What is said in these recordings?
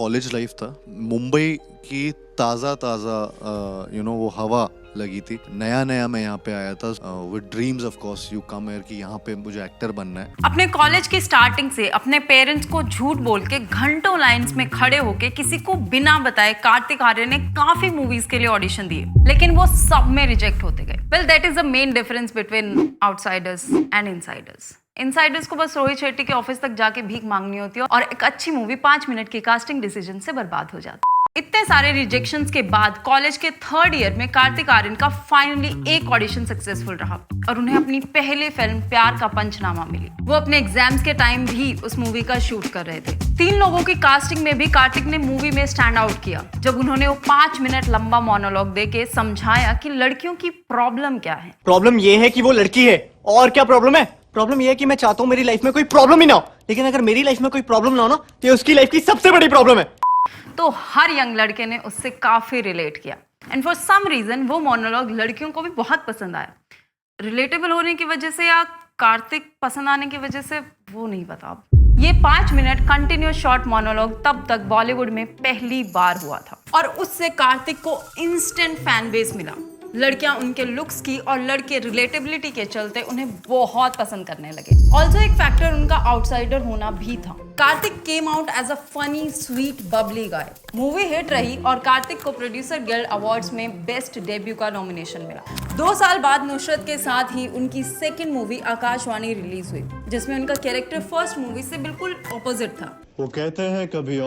College life था, मुंबई की ताज़ा वो हवा लगी थी। नया नया मैं यहाँ पे आया था with dreams of course you come here कि यहाँ पे मुझे एक्टर बनना है। अपने कॉलेज की स्टार्टिंग से अपने पेरेंट्स को झूठ बोल के घंटों लाइंस में खड़े होके किसी को बिना बताए कार्तिक आर्यन ने काफी मूवीज के लिए ऑडिशन दिए, लेकिन वो सब में रिजेक्ट होते गए। Well, that is the main difference between outsiders and Insiders. Insiders को बस रोहित शेट्टी के ऑफिस तक जाके भीख मांगनी होती है और एक अच्छी मूवी 5 मिनट की कास्टिंग डिसीजन से बर्बाद हो जाती है। इतने सारे रिजेक्शंस के बाद कॉलेज के 3rd ईयर में कार्तिक आर्यन का फाइनली एक ऑडिशन सक्सेसफुल रहा और उन्हें अपनी पहली फिल्म प्यार का पंचनामा मिली। वो अपने एग्जाम्स के टाइम भी उस मूवी का शूट कर रहे थे। 3 लोगों की कास्टिंग में भी कार्तिक ने मूवी में स्टैंड आउट किया जब उन्होंने वो 5 मिनट लंबा मोनोलॉग देके समझाया कि लड़कियों की प्रॉब्लम क्या है। प्रॉब्लम ये है कि वो लड़की है। और क्या प्रॉब्लम है? प्रॉब्लम ये है कि मैं चाहता हूँ मेरी लाइफ में कोई प्रॉब्लम ही ना हो, लेकिन अगर मेरी लाइफ में कोई प्रॉब्लम ना हो ना तो ये उसकी लाइफ की सबसे बड़ी प्रॉब्लम है। तो हर यंग लड़के ने उससे काफी रिलेट किया एंड फॉर सम रीजन वो मोनोलॉग लड़कियों को भी बहुत पसंद आया। रिलेटेबल होने की वजह से या कार्तिक पसंद आने की वजह से वो नहीं पता। ये 5 मिनट कंटिन्यूस शॉर्ट मोनोलॉग तब तक बॉलीवुड में पहली बार हुआ था और उससे कार्तिक को इंस्टेंट फैन बेस मिला। लड़कियां उनके लुक्स की और लड़के रिलेटेबिलिटी के चलते उन्हें बहुत पसंद करने लगे। ऑल्सो एक फैक्टर उनका आउटसाइडर होना भी था। Kartik came out as a funny sweet bubbly guy. Movie hit रही और कार्तिक को प्रोड्यूसर गिल्ड अवार्ड्स में बेस्ट डेब्यू का नॉमिनेशन मिला। 2 साल बाद नुसरत के साथ ही उनकी सेकंड मूवी आकाशवाणी रिलीज हुई, जिसमें उनका कैरेक्टर फर्स्ट मूवी से बिल्कुल ऑपोजिट था। वो कहते हैं कभी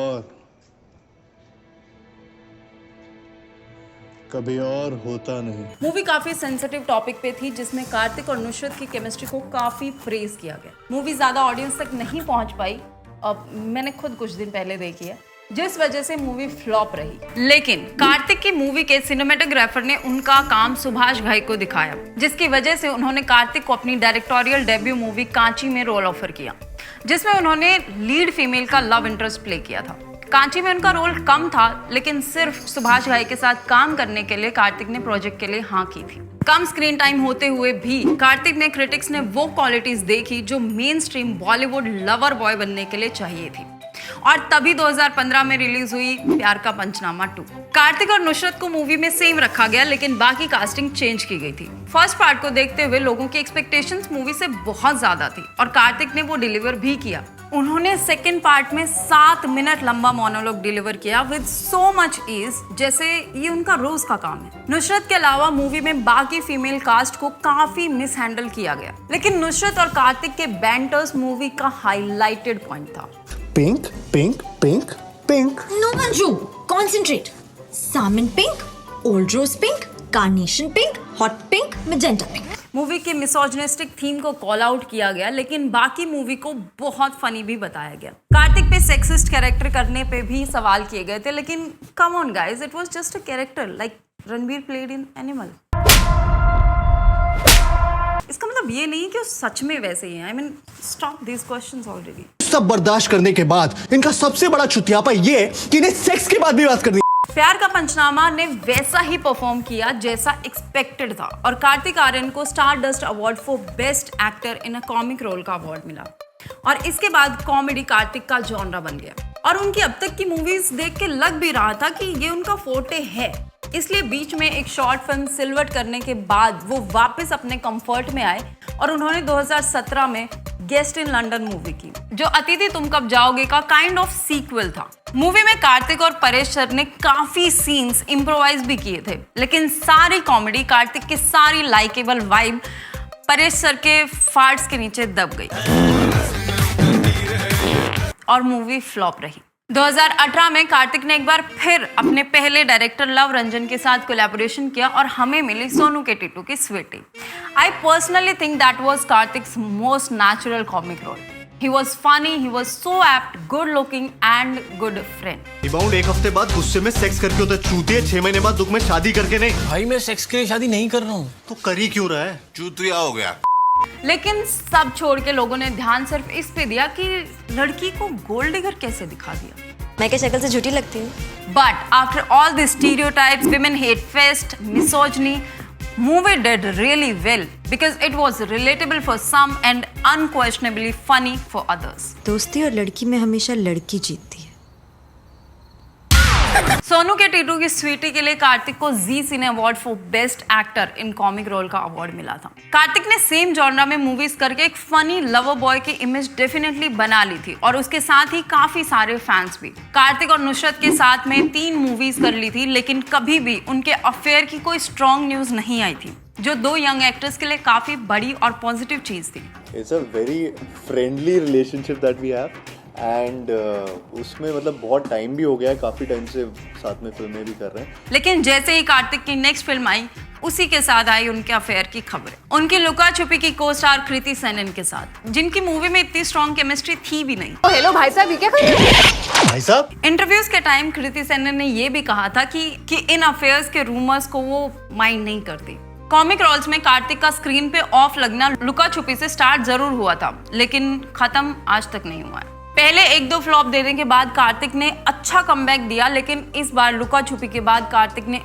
और होता नहीं। मूवी काफी सेंसिटिव टॉपिक पे थी जिसमें कार्तिक और नुसरत की केमिस्ट्री को काफी प्रेज किया गया। मूवी ज्यादा ऑडियंस तक नहीं पहुंच पाई और मैंने खुद कुछ दिन पहले देखी है, जिस वजह से मूवी फ्लॉप रही। लेकिन कार्तिक की मूवी के सिनेमेटोग्राफर ने उनका काम सुभाष घई को दिखाया, जिसकी वजह से उन्होंने कार्तिक को अपनी डायरेक्टोरियल डेब्यू मूवी कांची में रोल ऑफर किया, जिसमें उन्होंने लीड फीमेल का लव इंटरेस्ट प्ले किया था। कांची में उनका रोल कम था, लेकिन सिर्फ सुभाष घई के साथ काम करने के लिए कार्तिक ने प्रोजेक्ट के लिए हाँ की थी। कम स्क्रीन टाइम होते हुए भी कार्तिक ने क्रिटिक्स ने वो क्वालिटीज देखी जो main stream Bollywood lover boy बनने के लिए चाहिए थी और तभी 2015 में रिलीज हुई प्यार का पंचनामा 2। कार्तिक और नुसरत को मूवी में सेम रखा गया, लेकिन बाकी कास्टिंग चेंज की गई थी। फर्स्ट पार्ट को देखते हुए लोगों की एक्सपेक्टेशंस मूवी से बहुत ज्यादा थी और कार्तिक ने वो डिलीवर भी किया। उन्होंने सेकंड पार्ट में 7 मिनट लंबा मोनोलॉग डिलीवर किया विद सो मच ईज, जैसे ये उनका रोज का काम है। नुसरत के अलावा मूवी में बाकी फीमेल कास्ट को काफी मिस हैंडल किया गया, लेकिन नुसरत और कार्तिक के बैंटर्स मूवी का हाईलाइटेड पॉइंट था। Pink pink pink pink. No, Manju, concentrate. Salmon pink, old rose pink, carnation pink, hot pink, magenta pink. Movie के मिसोजिनिस्टिक थीम को कॉल आउट किया गया, लेकिन बाकी मूवी को बहुत फनी भी बताया गया। कार्तिक पे सेक्सिस्ट कैरेक्टर करने पे भी सवाल किए गए थे, लेकिन come on guys, it was just a character like Ranveer played in animal. इसका मतलब ये नहीं कि वो सच में वैसे ही हैं। I mean, stop these questions already. सब बर्दाश्त करने के बाद इनका सबसे बड़ा चुतियापा ये है कि इन्हें सेक्स के बाद भी बात करनी। प्यार का पंचनामा ने वैसा ही परफॉर्म किया जैसा एक्सपेक्टेड था और कार्तिक आर्यन को star dust award for best actor in a comic role का अवार्ड मिला और इसके बाद कॉमेडी कार्तिक का जॉनरा बन गया और उनकी अब तक की मूवीज देख के लग भी रहा था कि ये उनका फोर्टे है। इसलिए बीच में एक शॉर्ट फिल्म सिल्वट करने के बाद वो वापस अपने कंफर्ट में आए और उन्होंने 2017 में गेस्ट इन लंदन मूवी की, जो अतिथि तुम कब जाओगे का काइंड ऑफ सीक्वल था। मूवी में कार्तिक और परेश सर ने काफी सीन्स इम्प्रोवाइज भी किए थे, लेकिन सारी कॉमेडी, कार्तिक की सारी लाइकेबल वाइब परेश सर के फार्ट्स के नीचे दब गई और मूवी फ्लॉप रही। 2018 में कार्तिक ने एक बार फिर अपने पहले डायरेक्टर लव रंजन के साथ कोलैबोरेशन किया और हमें मिली सोनू के टिट्टू की Sweety. I personally think that was Kartik's most natural comic role. He was funny, he was so apt, good looking and good friend. Rebound एक हफ्ते बाद गुस्से में सेक्स करके होता चूतिए, 6 महीने बाद दुख में शादी करके नहीं। भाई मैं सेक्स के लिए शादी नहीं कर रहा हूँ। तो कर ही क्यों रहा है? चूतिया हो गया। लेकिन सब छोड़ के लोगों ने ध्यान सिर्फ इस पे दिया कि लड़की को गोल्ड डिगर कैसे दिखा दिया। मैं क्या शक्ल से झूठी लगती हूँ? But after all the stereotypes, women hate fest, misogyny, movie did really well because it was relatable for some and unquestionably funny for others. दोस्ती और लड़की में हमेशा लड़की जीतती है। सोनू के टीटू की स्वीटी के लिए कार्तिक को Zee Cine award for best actor in comic role का अवार्ड मिला था। कार्तिक ने सेम जॉनरा में मूवीज करके एक फनी लवर बॉय की इमेज डेफिनेटली बना ली थी और उसके साथ ही काफी सारे फैंस भी। कार्तिक और नुसरत के साथ में 3 मूवीज कर ली थी, लेकिन कभी भी उनके अफेयर की कोई स्ट्रॉन्ग न्यूज नहीं आई थी, जो 2 यंग एक्टर्स के लिए काफी बड़ी और पॉजिटिव चीज थी। It's a very friendly relationship that we have and उसमें मतलब बहुत टाइम भी हो गया है, काफी टाइम से साथ में फिल्में भी कर रहे हैं। लेकिन जैसे ही कार्तिक की नेक्स्ट फिल्म आई, उसी के साथ आई उनके अफेयर की खबरें। उनकी लुका छुपी की को स्टार कृति सेनन के साथ, जिनकी मूवी में इतनी स्ट्रॉन्ग केमिस्ट्री थी भी नहीं। हेलो भाई साहब, ये क्या कर रहे हैं? भाई साहब, इंटरव्यूज के टाइम कृति सेनन ने ये भी कहा था कि इन अफेयर्स के रूमर्स को वो माइंड नहीं करती। कॉमिक रोल्स में कार्तिक का स्क्रीन पे ऑफ लगना लुका छुपी से स्टार्ट जरूर हुआ था, लेकिन खत्म आज तक नहीं हुआ है। पहले 1-2 फ्लॉप देने के बाद कार्तिक ने अच्छा कमबैक दिया, लेकिन इस बार लुका छुपी के बाद कार्तिक ने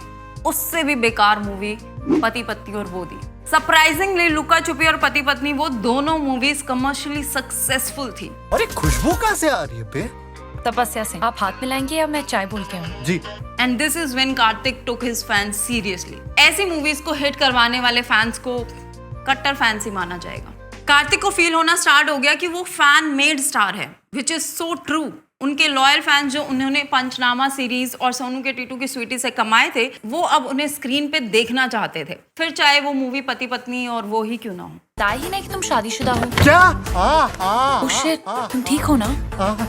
उससे भी बेकार मूवी पति पत्नी और वो दी। सरप्राइजिंगली लुका छुपी और पति पत्नी वो दोनों मूवीज कमर्शियली सक्सेसफुल थी। अरे खुशबू कहाँ से आ रही है पे? तपस्या से। आप हाथ मिलाएंगे या मैं चाय बोल के आऊँ? जी। And this is when Kartik took his fans seriously. ऐसी मूवीज को हिट करवाने वाले फैंस को कट्टर फैंस ही माना जाएगा। कार्तिक को फील होना स्टार्ट हो गया कि वो फैन मेड स्टार है, विच इज सो ट्रू। उनके लॉयल फैंस जो उन्होंने पंचनामा सीरीज और सोनू के टीटू की स्वीटी से कमाए थे, वो अब उन्हें स्क्रीन पे देखना चाहते थे, फिर चाहे वो मूवी पति पत्नी और वो ही क्यों ना हो। बताया ही नहीं कि तुम शादीशुदा हो। क्या? Oh shit, तुम ठीक हो ना?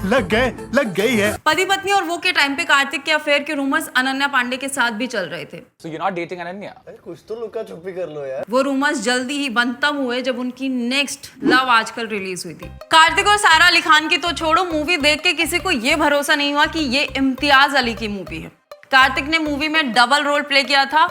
लग गई है। पति पत्नी और वो के टाइम पे कार्तिक के अफेयर के रूमर्स अनन्या पांडे के साथ भी चल रहे थे। So you're not dating Ananya? कुछ तो लुका छुपी कर लो यार। वो रूमर्स जल्दी ही बंद तब हुए जब उनकी नेक्स्ट लव आजकल रिलीज हुई थी। कार्तिक और सारा अली खान की तो छोड़ो, मूवी देख के किसी को ये भरोसा नहीं हुआ कि ये इम्तियाज अली की मूवी है। कार्तिक ने मूवी में डबल रोल प्ले किया था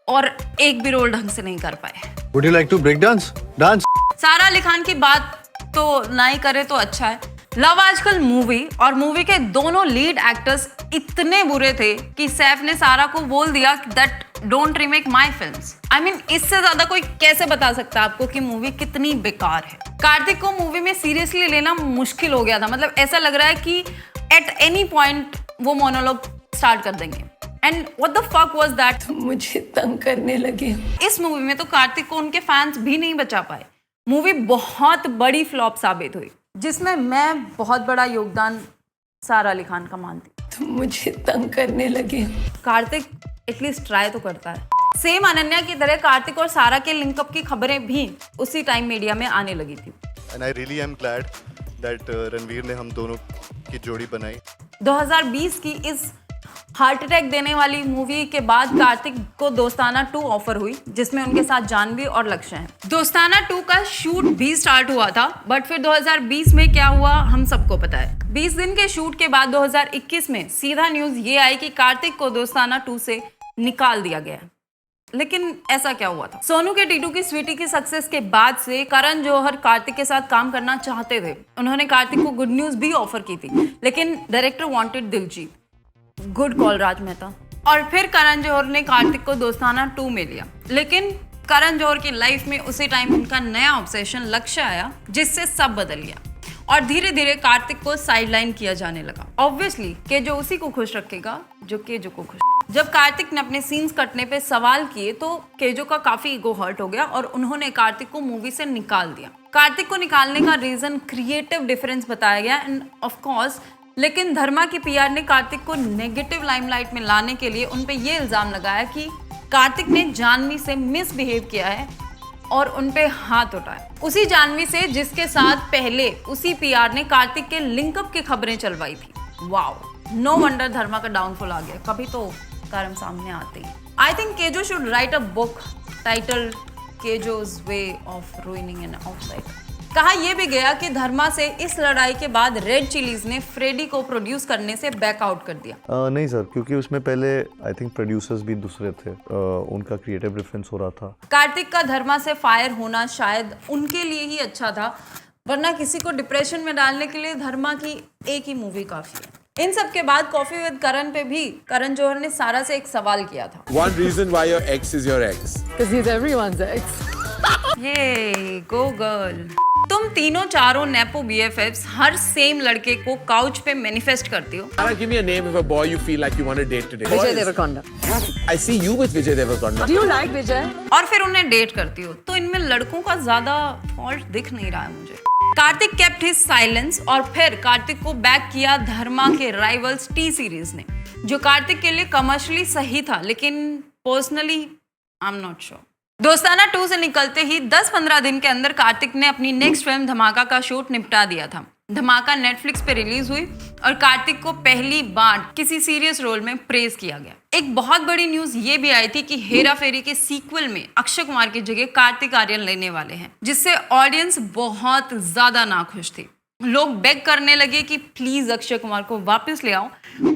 और एक भी रोल ढंग से नहीं कर पाए। Would you like to break dance? Sara Ali Khan की बात तो ना ही करे तो अच्छा है। लव आजकल मूवी और मूवी के दोनों लीड एक्टर्स इतने बुरे थे कि सैफ ने सारा को बोल दिया that don't remake my films. I mean, इससे ज्यादा कोई कैसे बता सकता है आपको कि मूवी कितनी बेकार है। कार्तिक को मूवी में सीरियसली लेना मुश्किल हो गया था। मतलब ऐसा लग रहा है कि एट एनी पॉइंट वो मोनोलॉग स्टार्ट कर देंगे। And what the fuck was that? मुझे तंग करने लगे। इस मूवी में तो कार्तिक को उनके फैंस भी नहीं बचा पाए। मूवी बहुत बड़ी फ्लॉप साबित हुई, जिसमें मैं बहुत बड़ा योगदान सारा अली खान का मानती। तुम मुझे तंग करने लगे। कार्तिक एटलीस्ट ट्राई तो करता है। सेम अनन्या की तरह कार्तिक और सारा के लिंकअप की खबरें भी उसी टाइम मीडिया में आने लगी थी। And I really am glad that Ranveer ने हम दोनों की जोड़ी बनाई। 2020 की इस हार्ट अटैक देने वाली मूवी के बाद कार्तिक को दोस्ताना 2 ऑफर हुई, जिसमें उनके साथ जानवी और लक्ष्य हैं। दोस्ताना 2 का शूट भी स्टार्ट हुआ था, बट फिर 2020 में क्या हुआ हम सबको पता है। 20 दिन के शूट के बाद 2021 में सीधा न्यूज ये आई कि कार्तिक को दोस्ताना 2 से निकाल दिया गया। लेकिन ऐसा क्या हुआ था? सोनू के टीटू की स्वीटी की सक्सेस के बाद से करण जौहर कार्तिक के साथ काम करना चाहते थे। उन्होंने कार्तिक को गुड न्यूज भी ऑफर की थी, लेकिन director wanted Diljit. Good call Raj Mehta. और फिर करण जौहर ने कार्तिक को दोस्ताना 2 में लिया, लेकिन करण जौहर की लाइफ में उसी टाइम उनका नया ऑब्सेशन लक्ष्य आया, जिससे सब बदल गया और धीरे धीरे कार्तिक को साइडलाइन किया जाने लगा। ऑब्वियसली के जो उसी को खुश रखेगा जो केजो को खुश। जब कार्तिक ने अपने सीन्स कटने पे सवाल किए तो केजो का काफी ईगो हर्ट हो गया और उन्होंने कार्तिक को मूवी से निकाल दिया। कार्तिक को निकालने का रीजन क्रिएटिव डिफरेंस बताया गया एंड ऑफ कोर्स, लेकिन धर्मा की पीआर ने कार्तिक को नेगेटिव लाइमलाइट में लाने के लिए उन पे ये इल्जाम लगाया कि कार्तिक ने जानवी से मिसबिहेव किया है और उन पे हाथ उठाया। उसी जानवी से जिसके साथ पहले उसी पीआर ने कार्तिक के लिंकअप की खबरें चलवाई थी। वाओ, नो वंडर धर्मा का डाउनफॉल आ गया। कभी तो कर्म सामने आते ही। I think KJo should write a book title KJo's way of ruining an outsider. कहा यह भी गया कि धर्मा से इस लड़ाई के बाद रेड चिलीज ने फ्रेडी को प्रोड्यूस करने से बैकआउट कर दिया। नहीं सर, क्योंकि उसमें पहले आई थिंक प्रोड्यूसर्स भी दूसरे थे, उनका क्रिएटिव डिफरेंस हो रहा था। कार्तिक का धर्मा से फायर होना शायद उनके लिए ही अच्छा था, वरना किसी को डिप्रेशन में डालने के लिए धर्मा की एक ही मूवी काफी है। इन सब के बाद कॉफी विद करण पे भी करण जौहर ने सारा से एक सवाल किया था। One reason why your ex is your ex. Because he's everyone's ex. ये गो गर्ल। तुम तीनों चारों नेपो बीएफएफ्स हर सेम लड़के को काउच पे मैनिफेस्ट करती हो। Give me a name of a boy you feel like you want to date today. Vijay Deverakonda. I see you with Vijay Deverakonda. Do you like Vijay? और फिर उन्हें date करती हो। तो इनमें लड़कों का ज्यादा फॉल्ट दिख नहीं रहा है मुझे। कार्तिक केप्ट हिज साइलेंस और फिर कार्तिक को बैक किया धर्मा के राइवल्स टी सीरीज ने, जो कार्तिक के लिए कमर्शियली सही था, लेकिन personally I am not sure. दोस्ताना 2 से निकलते ही 10-15 दिन के अंदर कार्तिक ने अपनी नेक्स्ट फिल्म धमाका का शूट निपटा दिया था। धमाका नेटफ्लिक्स पे रिलीज हुई और कार्तिक को पहली बार किसी सीरियस रोल में प्रेज किया गया। एक बहुत बड़ी न्यूज ये भी आई थी कि हेरा फेरी के सीक्वल में अक्षय कुमार की जगह कार्तिक आर्यन लेने वाले हैं, जिससे ऑडियंस बहुत ज्यादा नाखुश थी। लोग बेग करने लगे कि प्लीज अक्षय कुमार को वापस ले आओ,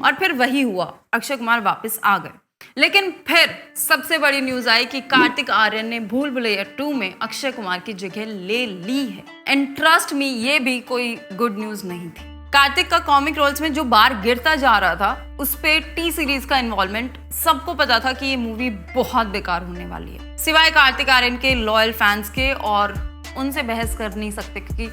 और फिर वही हुआ, अक्षय कुमार वापस आ गए। लेकिन फिर सबसे बड़ी न्यूज आई कि कार्तिक आर्यन ने भूल भुलैया 2 में अक्षय कुमार की जगह ले ली है। एंड ट्रस्ट मी, ये भी कोई गुड न्यूज नहीं थी। कार्तिक का कॉमिक रोल्स में जो बार गिरता जा रहा था, उस पे टी सीरीज का इन्वॉल्वमेंट, सबको पता था कि ये मूवी बहुत बेकार होने वाली है, सिवाय कार्तिक आर्यन के लॉयल फैंस के, और उनसे बहस कर नहीं सकते क्योंकि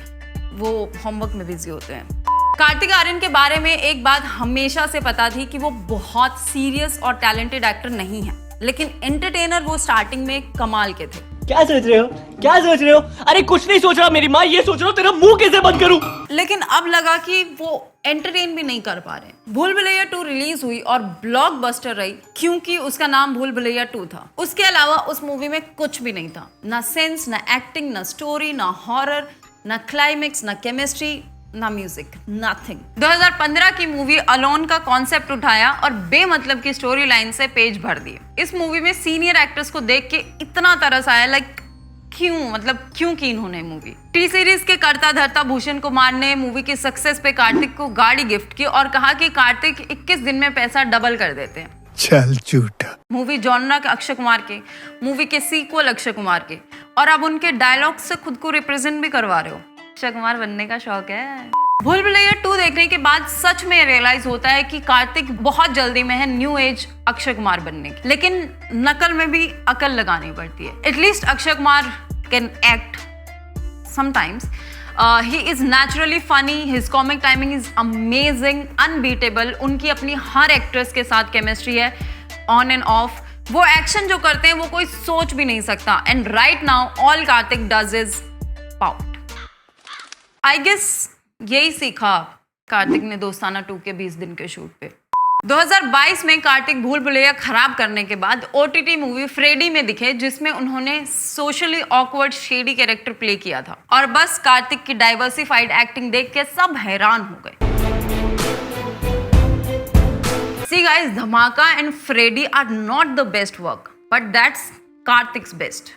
वो होमवर्क में बिजी होते हैं। कार्तिक आर्यन के बारे में एक बात हमेशा से पता थी कि वो बहुत सीरियस और टैलेंटेड एक्टर नहीं है, लेकिन एंटरटेनर वो स्टार्टिंग में कमाल के थे। क्या सोच रहे हो, क्या सोच रहे हो? अरे कुछ नहीं सोच रहा मेरी माँ, ये सोच रहा हूँ तेरा मुंह कैसे बंद करूं। लेकिन अब लगा कि वो एंटरटेन भी नहीं कर पा रहे। भूल भुलैया 2 रिलीज हुई और ब्लॉकबस्टर रही क्योंकि उसका नाम भूल भुलैया 2 था। उसके अलावा उस मूवी में कुछ भी नहीं था, ना सेंस, ना एक्टिंग, ना स्टोरी, ना हॉरर, ना क्लाइमेक्स, ना केमिस्ट्री, ना म्यूजिक, नथिंग। 2015 की मूवी अलोन का कॉन्सेप्ट उठाया और बेमतलब की स्टोरी लाइन से पेज भर दिए। इस मूवी में सीनियर एक्टर्स को देख के इतना तरस आया, लाइक क्यों की इन्होंने मूवी। टी सीरीज के कर्ता धर्ता भूषण कुमार ने मूवी की सक्सेस पे कार्तिक को गाड़ी गिफ्ट की और कहा कि कार्तिक 21 दिन में पैसा डबल कर देते हैं। चल झूठा। मूवी जॉनरा के अक्षय कुमार के, मूवी के सीक्वल अक्षय कुमार के, और अब उनके डायलॉग से खुद को रिप्रेजेंट भी करवा रहे हो। अक्षय कुमार बनने का शौक है। भूल भुलैया 2 देखने के बाद सच में रियलाइज होता है कि कार्तिक बहुत जल्दी में है न्यू एज अक्षय कुमार बनने की, लेकिन नकल में भी अकल लगानी पड़ती है। At least Akshay Kumar can act sometimes. He is naturally funny, his comic timing is amazing, unbeatable. उनकी अपनी हर एक्ट्रेस के साथ केमिस्ट्री है, ऑन एंड ऑफ। वो एक्शन जो करते हैं वो कोई सोच भी नहीं सकता। And right now all Kartik does is pout. I guess यही सीखा कार्तिक ने दोस्ताना 2 के 20 दिन के शूट पे। 2022 में कार्तिक भूल भुलैया खराब करने के बाद ओटीटी मूवी फ्रेडी में दिखे, जिसमें उन्होंने socially awkward shady character play किया था, और बस कार्तिक की डाइवर्सिफाइड एक्टिंग देख के सब हैरान हो गए। See guys, Dhamaka and Freddy are not the best work, but that's Kartik's best.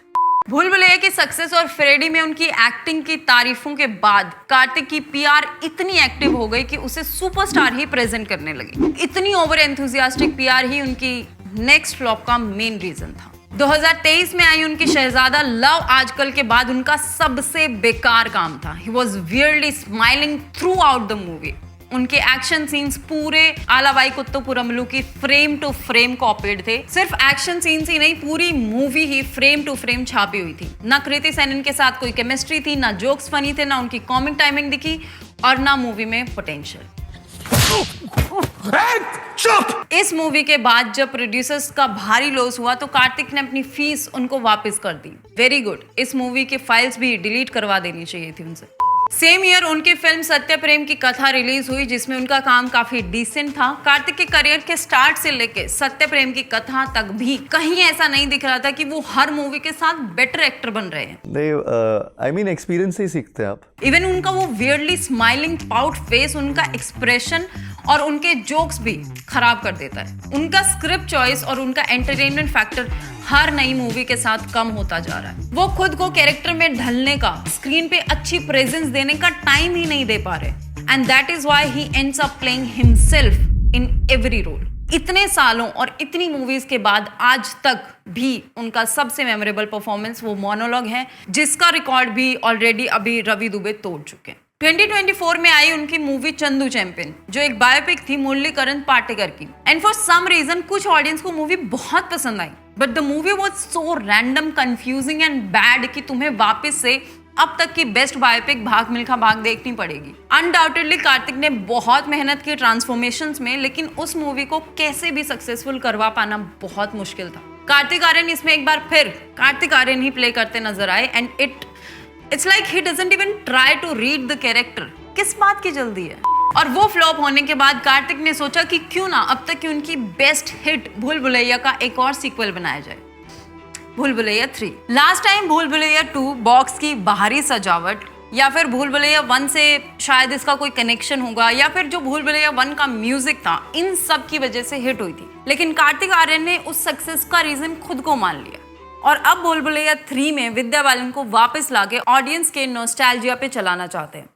Bhool Bhulaiyaa की सक्सेस और फ्रेडी में उनकी एक्टिंग की तारीफों के बाद कार्तिक की पीआर इतनी एक्टिव हो गई कि उसे सुपरस्टार ही प्रेजेंट करने लगे। इतनी ओवर एंथुसियास्टिक पीआर ही उनकी नेक्स्ट फ्लॉप का मेन रीजन था। 2023 में आई उनकी शहजादा लव आजकल के बाद उनका सबसे बेकार काम था। He was weirdly smiling through out the movie. उनके एक्शन सीन्स पूरे आलावाई कुत्तोपुरमलू की फ्रेम टू फ्रेम कॉपीड थे। सिर्फ एक्शन सीन्स ही नहीं, पूरी मूवी ही फ्रेम टू फ्रेम छापी हुई थी। ना कृति सेनन के साथ कोई केमिस्ट्री थी, ना जोक्स फनी थे, ना उनकी कॉमिक टाइमिंग दिखी, और ना मूवी में पोटेंशियल। इस मूवी के बाद जब प्रोड्यूसर्स का भारी लॉस हुआ तो कार्तिक ने अपनी फीस उनको वापस कर दी। Very good. इस मूवी के फाइल्स भी डिलीट करवा देनी चाहिए थी उनसे। सेम ईयर उनकी फिल्म सत्य प्रेम की कथा रिलीज हुई, जिसमें उनका काम काफी डिसेंट था। कार्तिक के करियर के स्टार्ट से लेके सत्य प्रेम की कथा तक भी कहीं ऐसा नहीं दिख रहा था कि वो हर मूवी के साथ बेटर एक्टर बन रहे हैं। आई मीन एक्सपीरियंस से ही सीखते हैं आप। इवन उनका वो वियर्डली स्माइलिंग पाउट फेस, उनका एक्सप्रेशन और उनके जोक्स भी खराब कर देता है। उनका स्क्रिप्ट चॉइस और उनका एंटरटेनमेंट फैक्टर हर नई मूवी के साथ कम होता जा रहा है। वो खुद को कैरेक्टर में ढलने का, स्क्रीन पे अच्छी प्रेजेंस देने का टाइम ही नहीं दे पा रहे, and that is why he ends up playing himself in every role. इतने सालों और इतनी मूवीज के बाद आज तक भी उनका सबसे मेमोरेबल परफॉर्मेंस वो मोनोलॉग है, जिसका रिकॉर्ड भी ऑलरेडी अभी रवि दुबे तोड़ चुके हैं। 2024 में आई उनकी मूवी चंदू चैंपियन, जो एक बायोपिक थी मुरलीकरण पाटेकर की। एंड फॉर सम रीजन कुछ ऑडियंस को मूवी बहुत पसंद आई, but the movie was so random, confusing and bad कि तुम्हें वापस से अब तक की बेस्ट बायोपिक भाग मिल्खा भाग देखनी पड़ेगी। अनडाउटेडली कार्तिक ने बहुत मेहनत की ट्रांसफॉर्मेशंस में, लेकिन उस मूवी को कैसे भी सक्सेसफुल करवा पाना बहुत मुश्किल था। कार्तिक आर्यन इसमें एक बार फिर कार्तिक आर्यन ही प्ले करते नजर आए and it's like he doesn't even try to read the character. किस बात की जल्दी है? और वो फ्लॉप होने के बाद कार्तिक ने सोचा कि क्यों ना अब तक की उनकी बेस्ट हिट भूल भुलैया का एक और सीक्वल बनाया जाए, भूल भुलैया 3। लास्ट टाइम भूल भुलैया 2 बॉक्स की बाहरी सजावट या फिर भूल भुलैया 1 से शायद इसका कोई कनेक्शन होगा या फिर जो भूल भुलैया 1 का म्यूजिक था, इन सब की वजह से हिट हुई थी। लेकिन कार्तिक आर्यन ने उस सक्सेस का रीजन खुद को मान लिया और अब भूल भुलैया 3 में विद्या बालन को वापस लाके ऑडियंस के नॉस्टैल्जिया पे चलाना चाहते हैं,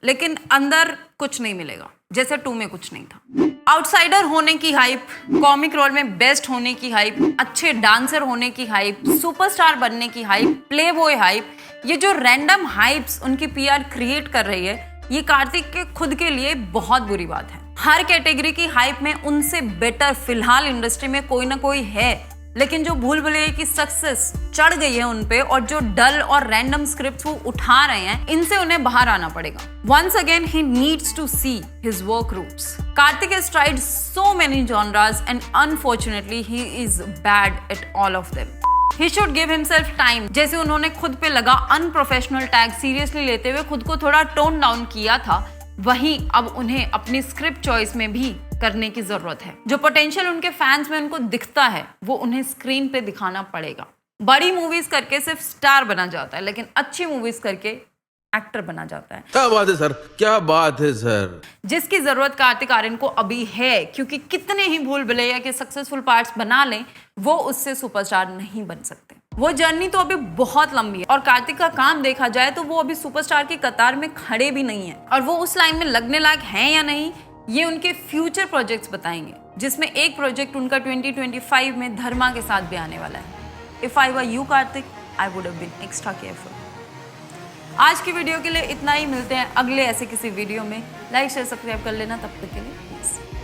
लेकिन अंदर कुछ नहीं मिलेगा जैसे 2 में कुछ नहीं था। आउटसाइडर होने की हाइप, कॉमिक रोल में बेस्ट होने की हाइप, अच्छे डांसर होने की हाइप, सुपरस्टार बनने की हाइप, प्लेबॉय हाइप, ये जो रैंडम हाइप्स उनकी पीआर क्रिएट कर रही है, ये कार्तिक के खुद के लिए बहुत बुरी बात है। हर कैटेगरी की हाइप में उनसे बेटर फिलहाल इंडस्ट्री में कोई ना कोई है, लेकिन जो भूल भुलैया की सक्सेस चढ़ गई है उनपे और जो डल और रैंडम स्क्रिप्ट्स वो उठा रहे हैं, इनसे उन्हें बाहर आना पड़ेगा। Once again he needs to see his work roots. Karthik has tried so many genres and unfortunately he is bad at all of them. He should give himself time. जैसे उन्होंने खुद पे लगा अनप्रोफेशनल टैग सीरियसली लेते हुए खुद को थोड़ा टोन डाउन किया था, वहीं अब उन्हें अपनी स्क्रिप्ट चॉइस में भी करने की जरूरत है। जो पोटेंशियल उनके फैंस में उनको दिखता है वो उन्हें स्क्रीन पे दिखाना पड़ेगा। बड़ी मूवीज करके सिर्फ स्टार बना जाता है, लेकिन अच्छी मूवीज करके एक्टर बना जाता है। क्या बात है सर, क्या बात है सर। जिसकी जरूरत कार्तिक आर्यन को अभी है, क्योंकि कितने ही भूल भुलैया के सक्सेसफुल पार्ट्स बना लें, वो उससे सुपरस्टार नहीं बन सकते। वो जर्नी तो अभी बहुत लंबी है और कार्तिक का काम देखा जाए तो वो अभी सुपरस्टार की कतार में खड़े भी नहीं है और वो उस लाइन में लगने लायक हैं या नहीं, ये उनके फ्यूचर प्रोजेक्ट्स बताएंगे, जिसमें एक प्रोजेक्ट उनका 2025 में धर्मा के साथ भी आने वाला है। If I were you Kartik, I would have been extra careful. आज की वीडियो के लिए इतना ही, मिलते हैं अगले ऐसे किसी वीडियो में। लाइक शेयर सब्सक्राइब कर लेना, तब तक के लिए प्लीज।